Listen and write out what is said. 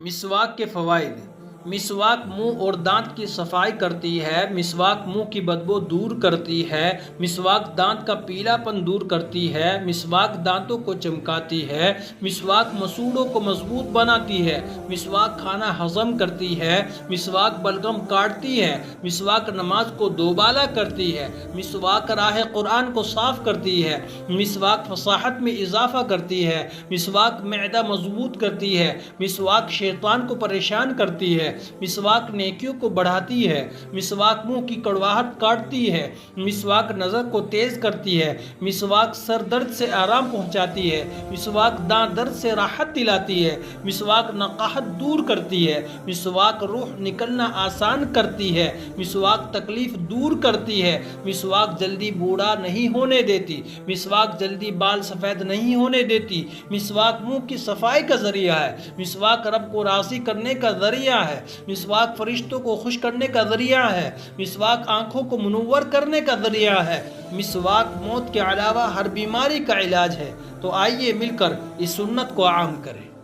مسواک کے فوائد۔ مسواک منہ اور دانت کی صفائی کرتی ہے۔ مسواک منہ کی بدبو دور کرتی ہے۔ مسواک دانت کا پیلا پن دور کرتی ہے۔ مسواک دانتوں کو چمکاتی ہے۔ مسواک مسوڑوں کو مضبوط بناتی ہے۔ مسواک کھانا ہضم کرتی ہے۔ مسواک بلغم کاٹتی ہے۔ مسواک نماز کو دوبالا کرتی ہے۔ مسواک راہ قرآن کو صاف کرتی ہے۔ مسواک فصاحت میں اضافہ کرتی ہے۔ مسواک معدہ مضبوط کرتی ہے۔ مسواک شیطان کو پریشان کرتی ہے۔ مسواک نیکیوں کو بڑھاتی ہے۔ مسواک منہ کی کڑواہٹ کاٹتی ہے۔ مسواک نظر کو تیز کرتی ہے۔ مسواک سر درد سے آرام پہنچاتی ہے۔ مسواک دانت درد سے راحت دلاتی ہے۔ مسواک نقاہت دور کرتی ہے۔ مسواک روح نکلنا آسان کرتی ہے۔ مسواک تکلیف دور کرتی ہے۔ مسواک جلدی بوڑھا نہیں ہونے دیتی۔ مسواک جلدی بال سفید نہیں ہونے دیتی۔ مسواک منہ کی صفائی کا ذریعہ ہے۔ مسواک رب کو راضی کرنے کا ذریعہ ہے۔ مسواک فرشتوں کو خوش کرنے کا ذریعہ ہے۔ مسواک آنکھوں کو منور کرنے کا ذریعہ ہے۔ مسواک موت کے علاوہ ہر بیماری کا علاج ہے۔ تو آئیے مل کر اس سنت کو عام کریں۔